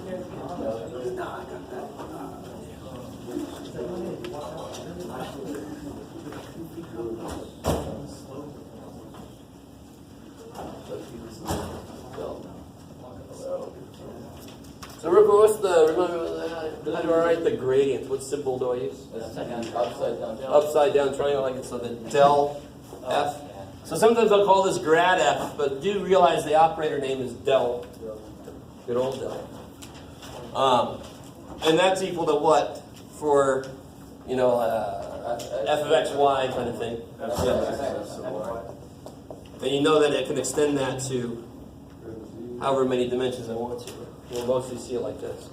So Rupert, what's the, remember, how do I write the gradient? What symbol do I use? Upside down. Upside down triangle, like it, so the del F. So sometimes I'll call this grad F, but do realize the operator name is del. Good old del. And that's equal to what for, you know, f of x, y kind of thing. And you know that it can extend that to however many dimensions I want to. We'll mostly see it like this.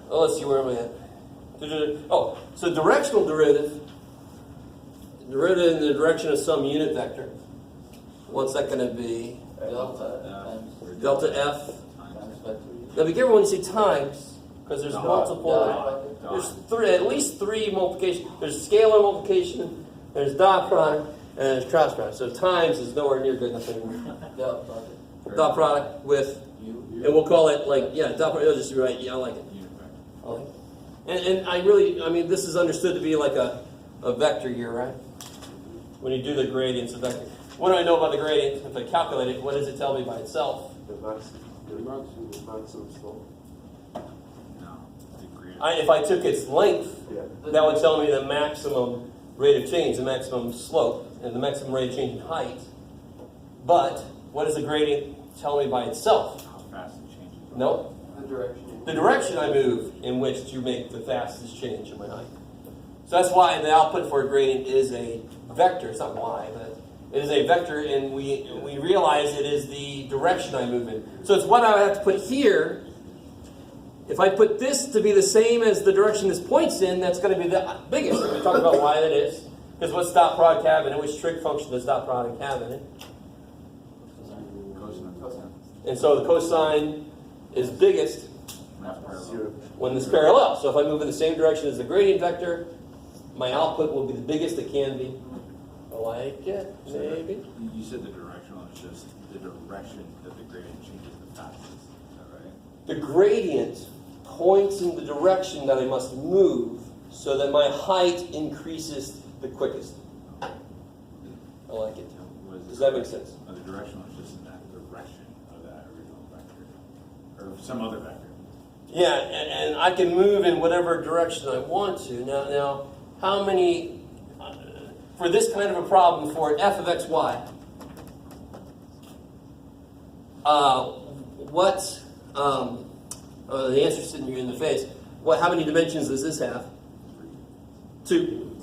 Let's see, where am I at? Oh, so directional derivative in the direction of some unit vector. What's that going to be? Delta F. Now be careful when you say times, because there's multiple. There's at least three multiplications. There's scalar multiplication, there's dot product, and there's cross product. So times is nowhere near good enough anymore. Dot product with, and we'll call it like, yeah, dot product. Just right. Yeah, I like it. I like it. And I mean, this is understood to be like a vector here, right? When you do the gradients of vector. What do I know about the gradient? If I calculate it, what does it tell me by itself? If I took its length, that would tell me the maximum rate of change, the maximum slope, and the maximum rate of change in height. But what does the gradient tell me by itself? How fast it changes. Nope. The direction I move in which to make the fastest change in my height. So that's why the output for a gradient is a vector. It's not y, but it is a vector, and we realize it is the direction I move in. So it's what I have to put here. If I put this to be the same as the direction this points in, that's going to be the biggest. We talk about why that is. Because what's dot product have in it? Which trig function does dot product have in it? Cosine. And so the cosine is biggest when it's parallel. So if I move in the same direction as the gradient vector, my output will be the biggest it can be. I like it, maybe. You said the directional is just the direction that the gradient changes the fastest. Is that right? The gradient points in the direction that I must move so that my height increases the quickest. I like it. Does that make sense? The directional is just in that direction of that original vector. Or some other vector. Yeah, and I can move in whatever direction I want to. Now, how many, for this kind of a problem, for f of x, y, the answer's sitting here in the face. How many dimensions does this have? 2.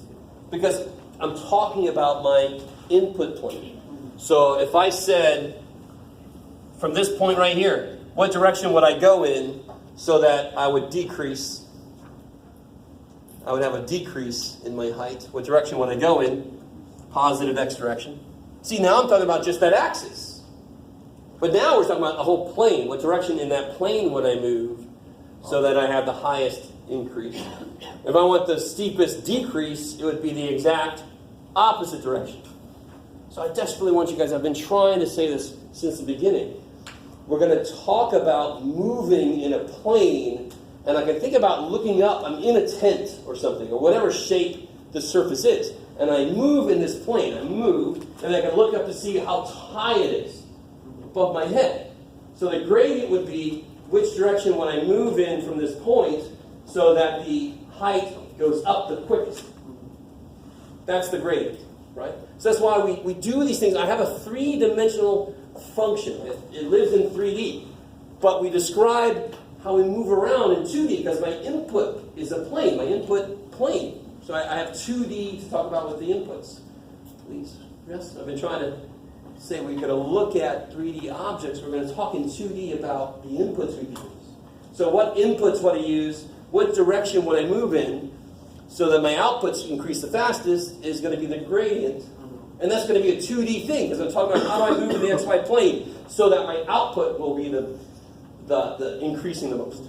Because I'm talking about my input plane. So if I said, from this point right here, what direction would I go in so that I would decrease? I would have a decrease in my height. What direction would I go in? Positive x direction. See, now I'm talking about just that axis. But now we're talking about the whole plane. What direction in that plane would I move so that I have the highest increase? If I want the steepest decrease, it would be the exact opposite direction. So I desperately want you guys, I've been trying to say this since the beginning. We're going to talk about moving in a plane, and I can think about looking up. I'm in a tent or something, or whatever shape the surface is. And I move in this plane. I move, and I can look up to see how high it is above my head. So the gradient would be which direction would I move in from this point so that the height goes up the quickest. That's the gradient, right? So that's why we do these things. I have a 3-dimensional function. It lives in 3D. But we describe how we move around in 2D because my input is a plane, my input plane. So I have 2D to talk about with the inputs. Please. Yes? I've been trying to say we're going to look at 3D objects. We're going to talk in 2D about the inputs we use. So what inputs would I use? What direction would I move in so that my outputs increase the fastest is going to be the gradient. And that's going to be a 2D thing because I'm talking about how do I move in the xy plane so that my output will be the increasing the most.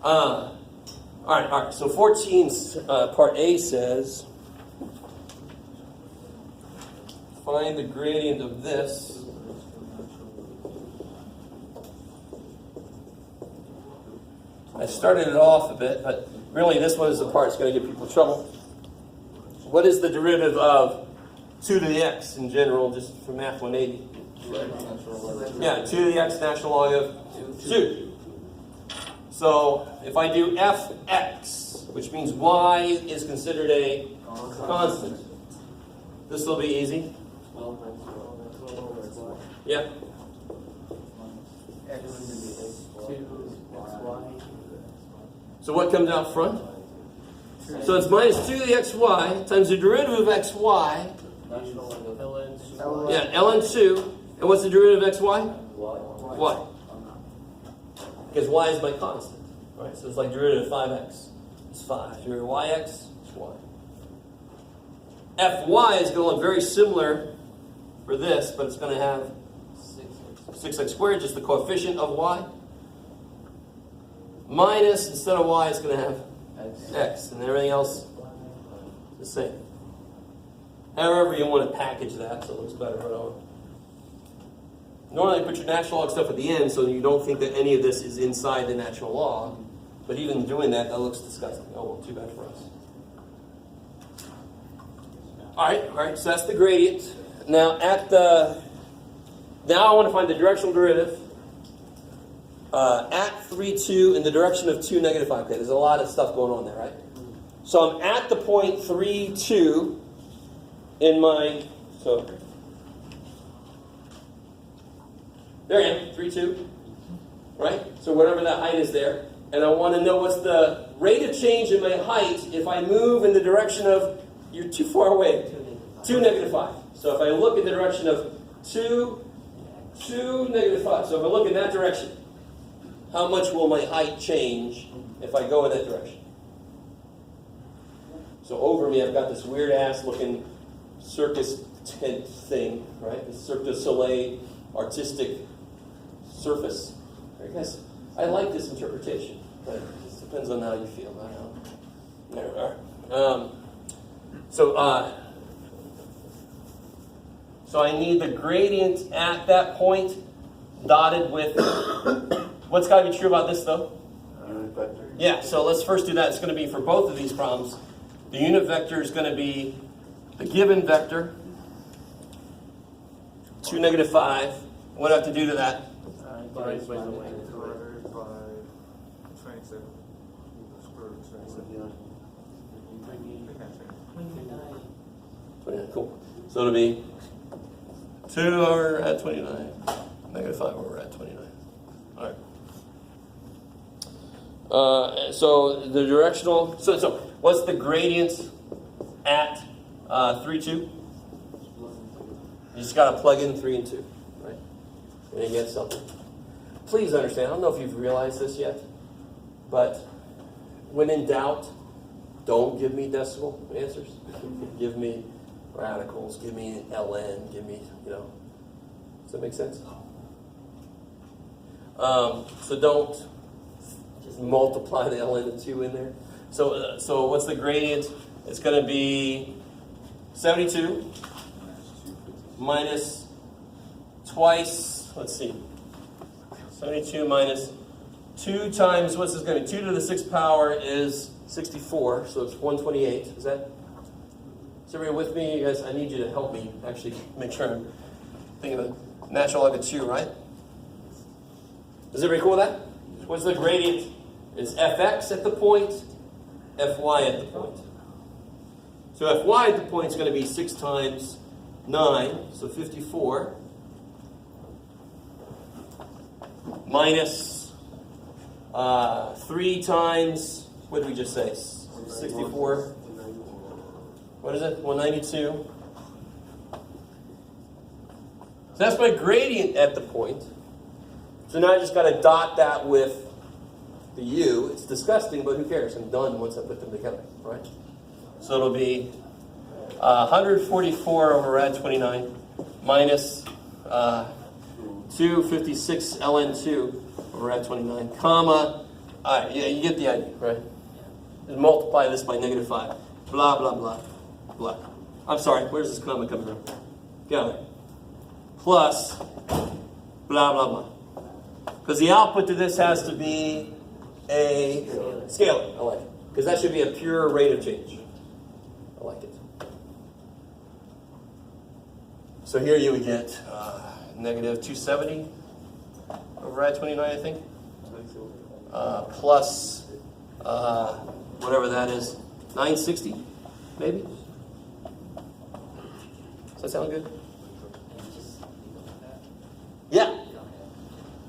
All right. So 14's part A says, find the gradient of this. I started it off a bit, but really this one is the part that's going to give people trouble. What is the derivative of 2 to the x in general, just for Math 180? Yeah, 2 to the x natural log of 2. So if I do fx, which means y is considered a constant, this will be easy. Yeah. So what comes out front? So it's minus 2 to the xy times the derivative of xy. Yeah, ln 2. And what's the derivative of xy? Y. Because y is my constant. Right? So it's like derivative of 5x. It's 5. Derivative of yx is y. Fy is going to look very similar for this, but it's going to have 6x squared, just the coefficient of y. Minus, instead of y, it's going to have x, and everything else is the same. However you want to package that so it looks better. Normally put your natural log stuff at the end so you don't think that any of this is inside the natural log. But even doing that, that looks disgusting. Oh, well, too bad for us. All right, so that's the gradient. Now now I want to find the directional derivative at 3, 2 in the direction of 2, negative 5. Okay, there's a lot of stuff going on there, right? So I'm at the point 3, 2 in my, so there I am, 3, 2, right? So whatever that height is there. And I want to know what's the rate of change in my height if I move in the direction of, you're too far away, 2, negative 5. So if I look in the direction of 2, 2, negative 5. So if I look in that direction, how much will my height change if I go in that direction? So over me, I've got this weird ass looking circus tent thing, right? The Cirque du Soleil artistic surface. I guess I like this interpretation, but it just depends on how you feel. I don't know. There we are. So I need the gradient at that point dotted with. What's got to be true about this though? Unit vector. Yeah. So let's first do that. It's going to be for both of these problems. The unit vector is going to be the given vector. 2, negative 5. What do I have to do to that? Divided by the length divided by 27. Square root of 27. 29. Cool. So it'll be 2 over at 29. Negative 5 over at 29. All right. So the directional. So what's the gradient at 3, 2? You just got to plug in 3 and 2, right? And you get something. Please understand. I don't know if you've realized this yet, but when in doubt, don't give me decimal answers. Give me radicals. Give me an ln. Give me, Does that make sense? So don't just multiply the ln of 2 in there. So what's the gradient? It's going to be 72 minus twice, let's see, 72 minus 2 times, what's this going to be? 2 to the 6th power is 64, so it's 128. Is everybody with me? You guys, I need you to help me actually make sure I'm thinking of the natural log of 2, right? Is everybody cool with that? What's the gradient? It's fx at the point, fy at the point. So fy at the point is going to be 6 times 9, so 54, minus 3 times, what did we just say? 64. What is it? 192. So that's my gradient at the point. So now I just got to dot that with the u. It's disgusting, but who cares? I'm done once I put them together, right? So it'll be 144 over rad 29 minus 256 ln 2 over rad 29, comma, all right, yeah, you get the idea, right? And multiply this by negative 5, blah, blah, blah, blah. I'm sorry, where's this comma coming from? Got it. Plus blah, blah, blah. Because the output to this has to be a scalar. I like it. Because that should be a pure rate of change. I like it. So here you would get negative 270 over rad 29, I think. Plus whatever that is, 960, maybe? Does that sound good? Yeah.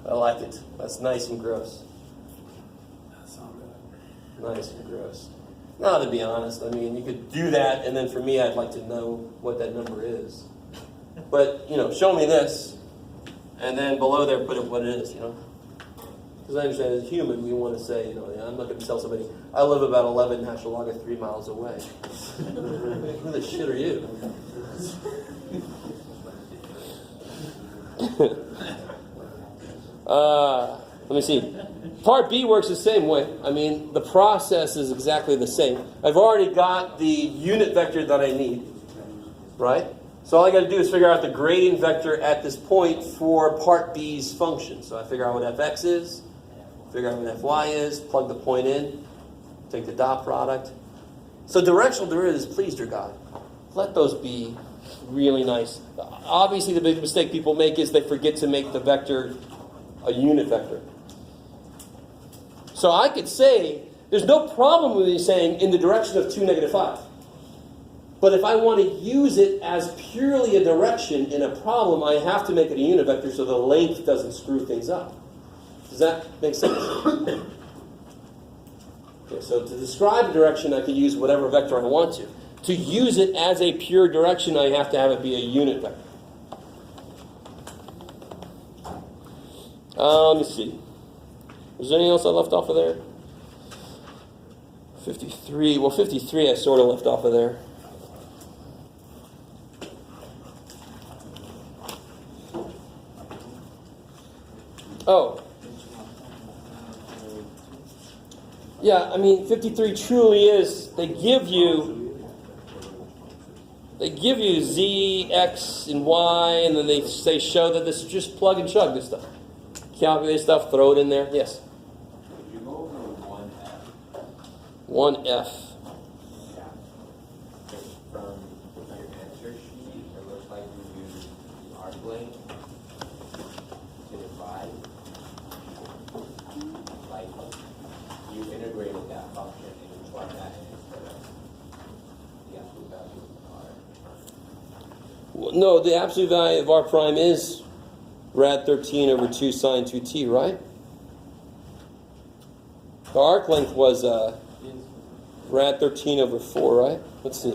I like it. That's nice and gross. Nice and gross. Now, to be honest, I mean, you could do that, and then for me, I'd like to know what that number is. But, you know, show me this, and then below there, put it what it is, you know? Because I understand as a human, we want to say, you know, I'm not going to tell somebody, I live about 11 natural log of 3 miles away. Who the shit are you? Let me see. Part B works the same way. I mean, the process is exactly the same. I've already got the unit vector that I need, right? So all I got to do is figure out the gradient vector at this point for part B's function. So I figure out what fx is, figure out what fy is, plug the point in, take the dot product. So directional derivatives, please, dear God, let those be really nice. Obviously, the big mistake people make is they forget to make the vector a unit vector. So I could say, there's no problem with me saying in the direction of 2, negative 5. But if I want to use it as purely a direction in a problem, I have to make it a unit vector so the length doesn't screw things up. Does that make sense? Okay, so to describe a direction, I can use whatever vector I want to. To use it as a pure direction, I have to have it be a unit vector. Let me see. Was there anything else I left off of there? 53. Well, 53 I sort of left off of there. Oh. Yeah, I mean, 53 truly is, they give you Z, X, and Y, and then they show that this is just plug and chug this stuff. Calculate stuff, throw it in there. Yes? Could you go over 1F? 1F. Yeah. From your answer sheet, it looks like you used the arc length to divide. Like, you integrated that function and you plug that in instead of the absolute value of R. No, the absolute value of R prime is rad 13 over 2 sine 2t, right? The arc length was rad 13 over 4, right? Let's see.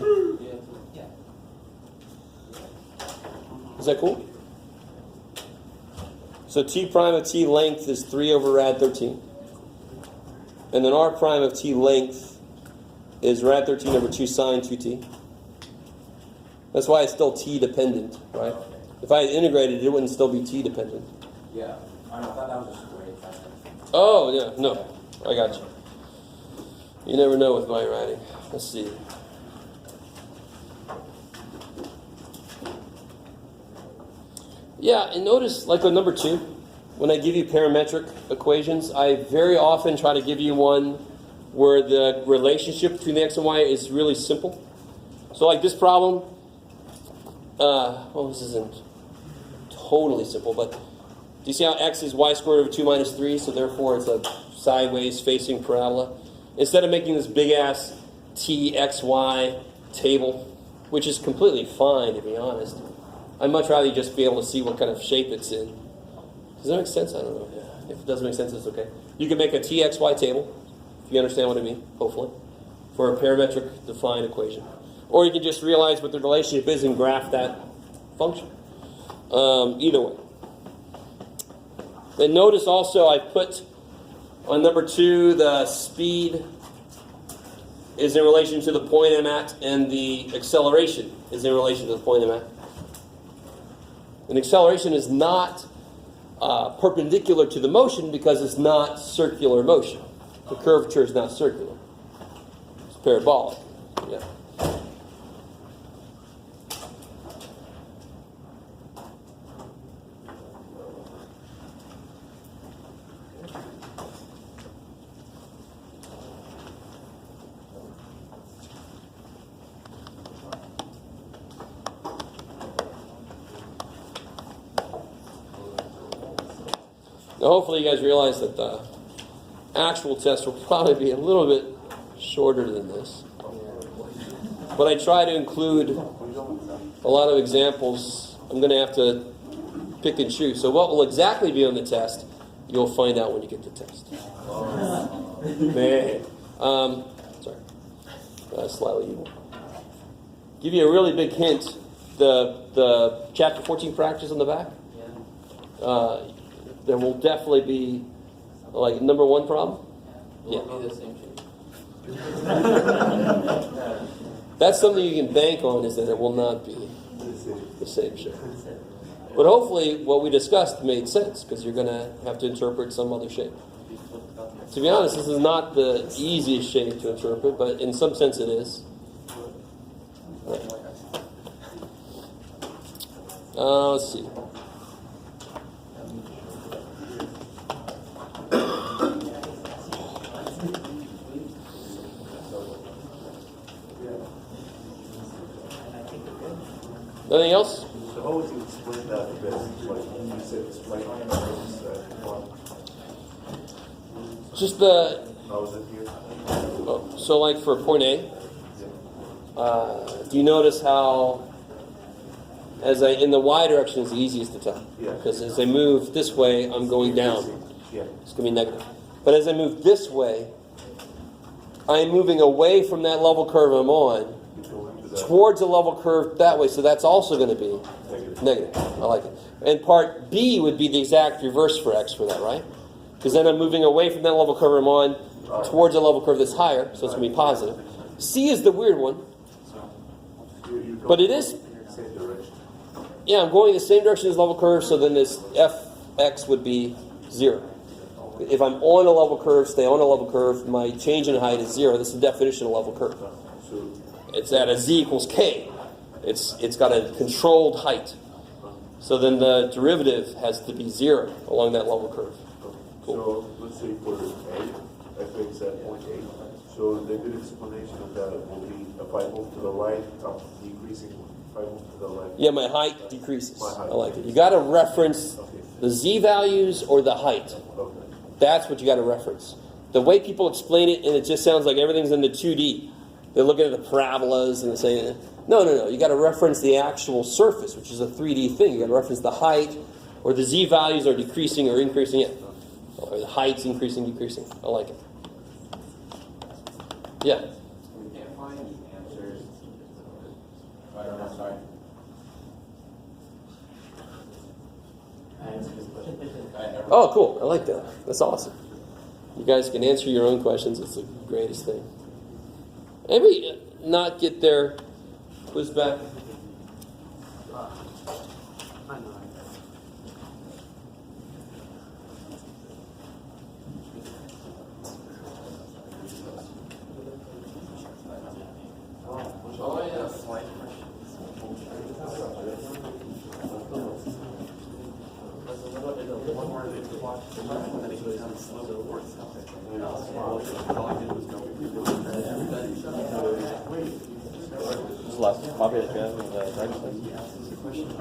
Yeah. Is that cool? So t prime of t length is 3 over rad 13. And then r prime of t length is rad 13 over 2 sine 2t. That's why it's still t dependent, right? If I had integrated it, wouldn't still be t dependent. Yeah. I thought that was a square. Oh, yeah, no. I got you. You never know with my writing. Let's see. Yeah, and notice, like on number 2, when I give you parametric equations, I very often try to give you one where the relationship between the x and y is really simple. So like this problem, well, this isn't totally simple, but do you see how x is y squared over 2 minus 3, so therefore it's a sideways facing parabola? Instead of making this big-ass t, x, y table, which is completely fine, to be honest, I'd much rather you just be able to see what kind of shape it's in. Does that make sense? I don't know. If it doesn't make sense, it's okay. You can make a t, x, y table, if you understand what I mean, hopefully, for a parametric defined equation. Or you can just realize what the relationship is and graph that function. Either way. Then notice also I put on number 2 the speed is in relation to the point I'm at, and the acceleration is in relation to the point I'm at. And acceleration is not perpendicular to the motion because it's not circular motion. The curvature is not circular. It's parabolic. Yeah. Now, hopefully you guys realize that the actual test will probably be a little bit shorter than this. But I try to include a lot of examples. I'm going to have to pick and choose. So what will exactly be on the test, you'll find out when you get the test. Man. Sorry. Slightly evil. Give you a really big hint. The chapter 14 practice on the back. There will definitely be like number one problem. Will it be the same shape? That's something you can bank on, is that it will not be the same shape. But hopefully what we discussed made sense, because you're going to have to interpret some other shape. To be honest, this is not the easiest shape to interpret, but in some sense it is. Let's see. Anything else? So how would you explain that best? Like you said, explain Just the, how is it here? so like for point A, do you notice how in the y direction is the easiest to tell? Yeah. Because as I move this way, I'm going down. Yeah. It's going to be negative. But as I move this way, I'm moving away from that level curve I'm on towards a level curve that way. So that's also going to be negative. I like it. And part B would be the exact reverse for x for that, right? Because then I'm moving away from that level curve I'm on towards a level curve that's higher, so it's going to be positive. C is the weird one. But it is, Same direction. yeah, I'm going the same direction as level curve, so then this fx would be 0. If I'm on a level curve, stay on a level curve, my change in height is 0. This is the definition of level curve. It's at a z equals k. It's got a controlled height. So then the derivative has to be 0 along that level curve. Cool. So let's say for A, fx at point A. So the good explanation of that will be if I move to the right, I'm decreasing. If I move to the left. Yeah, my height decreases. My height. I like it. You got to reference Okay. the z values or the height. Okay. That's what you got to reference. The way people explain it, and it just sounds like everything's in the 2D. They're looking at the parabolas and they're saying, no. You got to reference the actual surface, which is a 3D thing. You got to reference the height, or the z values are decreasing or increasing it. Or the height's increasing, decreasing. I like it. Yeah. We can't find answers. I don't know, sorry. Oh, cool. I like that. That's awesome. You guys can answer your own questions. It's the greatest thing. Maybe not get their quiz back.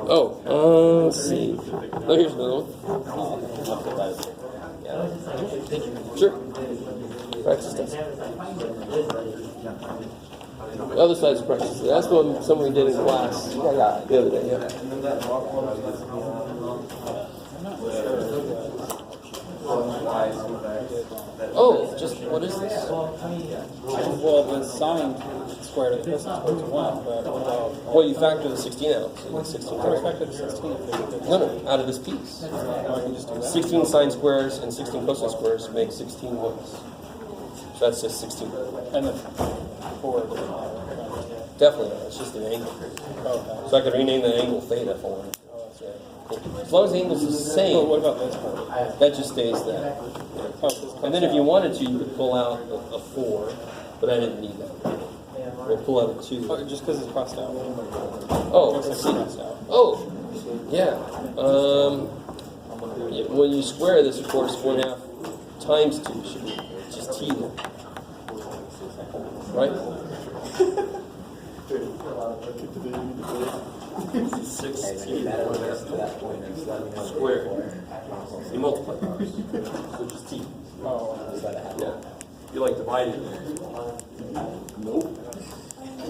Oh, yeah. Let's see. Oh, here's another one. Sure. Practice test. The other side's practice. That's what someone we did in class the other day. Yeah. Oh, just what is this? Well, the sine squared of the cosine squared is 1, but what about... Well, you factor the 16 out. So you get 16. I respected the 16 if it No, out of this piece. I can just do that. 16 sine squares and 16 cosine squares make 16 ones. So that's just 16. And the 4. Definitely not. It's just an angle. Okay. So I could rename the angle theta if I wanted. Cool. As long as the angle's the Well, what same, about this part? that just stays there. Oh, this And then if you wanted to, you could pull out a 4, but I didn't need that. Or pull out a 2. Oh, just because it's crossed out. Oh, Looks let's like see. it's crossed out. Oh, yeah. When you square this, of course, 1/2 times 2 should be just t there. Right? 16 squared. You multiply powers. So just t. Oh, Yeah. You like dividing. Nope. Can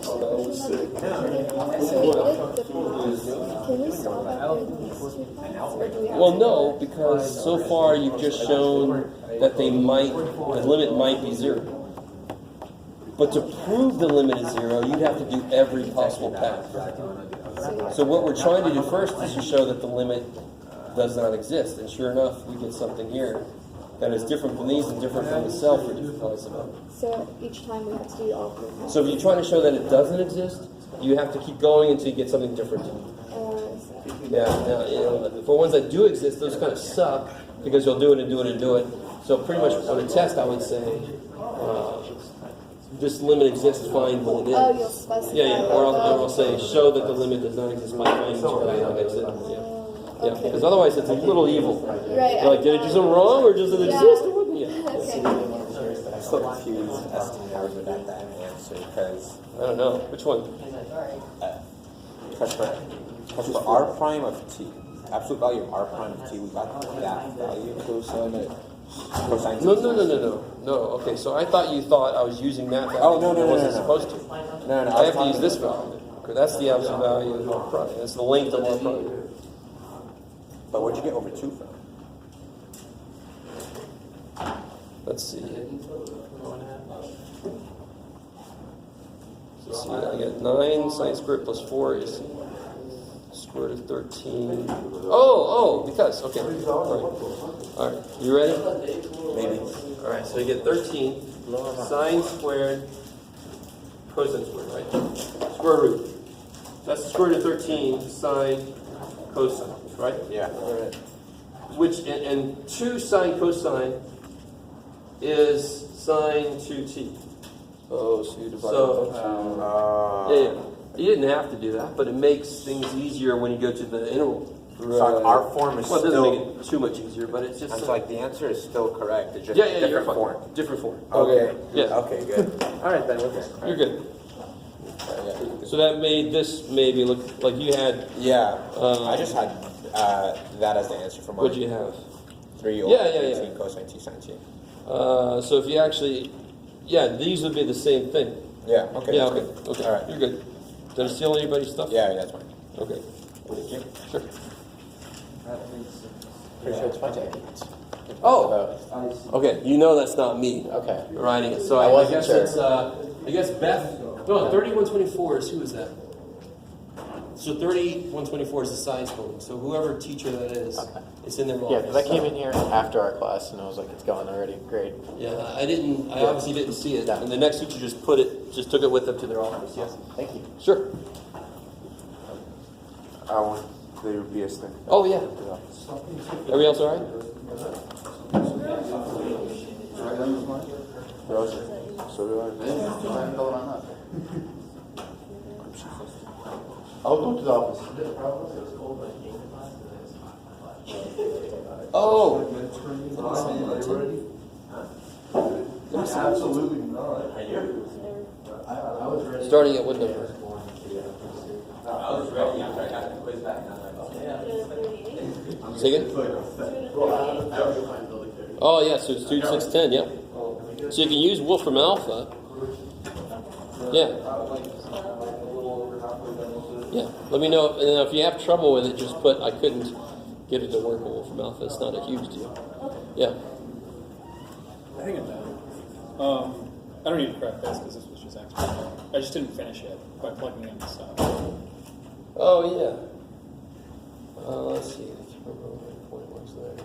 we solve after these 2 points? Or do we have Well, to- no, because so far you've just shown that the limit might be 0. But to prove the limit is 0, you'd have to do every possible path. So what we're trying to do first is to show that the limit does not exist. And sure enough, we get something here that is different from these and different from the self-reduced price amount. So each time we have to do all 3 points. So if you're trying to show that it doesn't exist, you have to keep going until you get something different. So- Yeah, now, you know, for ones that do exist, those kind of suck because you'll do it and do it and do it. So pretty much on a test, I would say, this limit exists, find what it is. Oh, you'll specify. Yeah, or I'll say, show that the limit does not exist by finding what it is. Yeah, because otherwise it's a little evil. Right. You're like, did I do something wrong or does it Yeah. exist? Or what? Yeah. Okay. I'm so confused as to how we would have that answer because I don't know. Which one? for r prime of t, absolute value of r prime of t, we got that value. Cosine t. No. Okay, so I thought you thought I was using that value. Oh, no, I wasn't no. supposed to. No, I have to use this value. Because that's the absolute value of R prime. That's the length of R prime. But where'd you get over 2 from? Let's see. So see, I get 9 sine squared plus 4 is square root of 13. Oh, because, okay. All right, you ready? Maybe. All right, so you get 13 sine squared cosine squared, right? Square root. That's the square root of 13 sine cosine, right? Yeah. Which, and 2 sine cosine is sine 2t. Oh, so you divide So, yeah. You didn't have to do that, but it makes things easier when you go to the interval. So our form is Well, it doesn't still. make it too much easier, but it's just. I'm like the answer is still correct. It's just yeah, a you're different fine. form. Different form. Okay. Yeah. Okay. Good. All right then. Okay. You're good. So that made this maybe look like you had. Yeah. I just had that as the answer for mine. What'd you have? 3 Yeah, over yeah, 13 cosine t sine t. So if you actually, these would be the same thing. Yeah. Okay. Yeah. that's Okay. good. Okay. All right. You're good. Did I steal anybody's stuff? Yeah. That's fine. Okay. Sure. Pretty sure it's my jacket. Oh. Okay. You know that's not me. Okay. Writing it. So I I wasn't guess sure. it's I guess Beth. No, 3124 is who is that? So 3124 is the science building. So whoever teacher that is, it's in their office. Yeah, because I came in here after our class and I was like, it's going already. Great. Yeah, I obviously didn't see it. And the next teacher just took it with them to their office. Yes. Thank you. Sure. I want the BS thing. Oh yeah. Everybody else all right? So do I. I'll go to the office. Oh. Absolutely not. Starting at what number? Say again? Oh yeah, so it's 2, 6, 10, yeah. So you can use Wolfram Alpha. Yeah. Yeah. Let me know, and then if you have trouble with it, just put I couldn't get it to work with Wolfram Alpha. It's not a huge deal. Yeah. I think I'm done. I don't need to correct this because this was just extra. I just didn't finish it by plugging in the stuff. Oh yeah. Let's see. Point was there.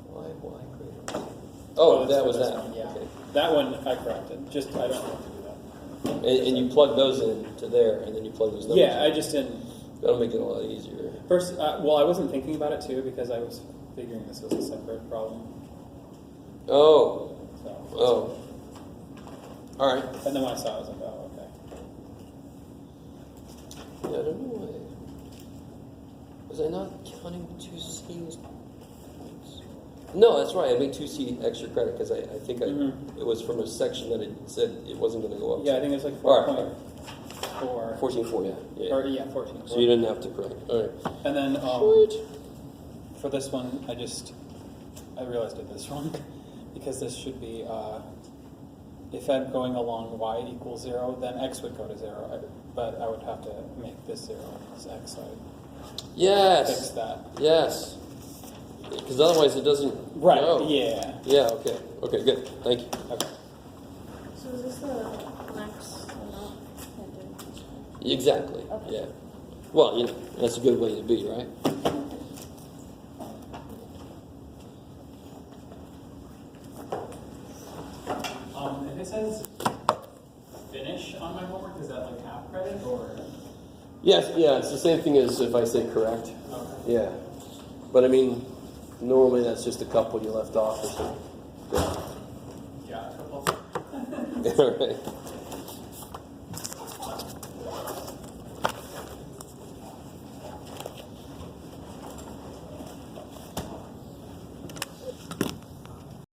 Why greater? Oh, that was this that. one, yeah. Okay. That one I corrected. Just I don't have to do that. And you plug those in to there, and then you plug those numbers. Yeah, I in. just didn't. That'll make it a lot easier. First, well, I wasn't thinking about it too because I was figuring this was a separate problem. Oh. So, Oh. All right. and then when I saw it, I was like, oh, okay. Yeah, I don't know why. Was I not counting 2C's points? No, that's right. I made 2C extra credit because I think it was from a section that it said it wasn't going to go up. Yeah, I think it was like All right. 4.4. 14.4, yeah. Or yeah, 14. So you didn't have to correct. All right. And then for this one, I just I realized I did this wrong because this should be if I'm going along y equals 0, then x would go to 0. But I would have to make this 0 as x. So I'd fix Yes. that. Yes. Because otherwise it doesn't. Right. go. Yeah. Yeah. Okay. Okay. Good. Thank you. Okay. So is this the max amount? Exactly. Okay. Yeah. Well, that's a good way to be, right? If it says finish on my homework, is that like half credit or? Yes. Yeah. It's the same thing as if I say correct. Okay. Yeah. But I mean, normally that's just a couple you left off or something. Yeah. Yeah. A couple. All right.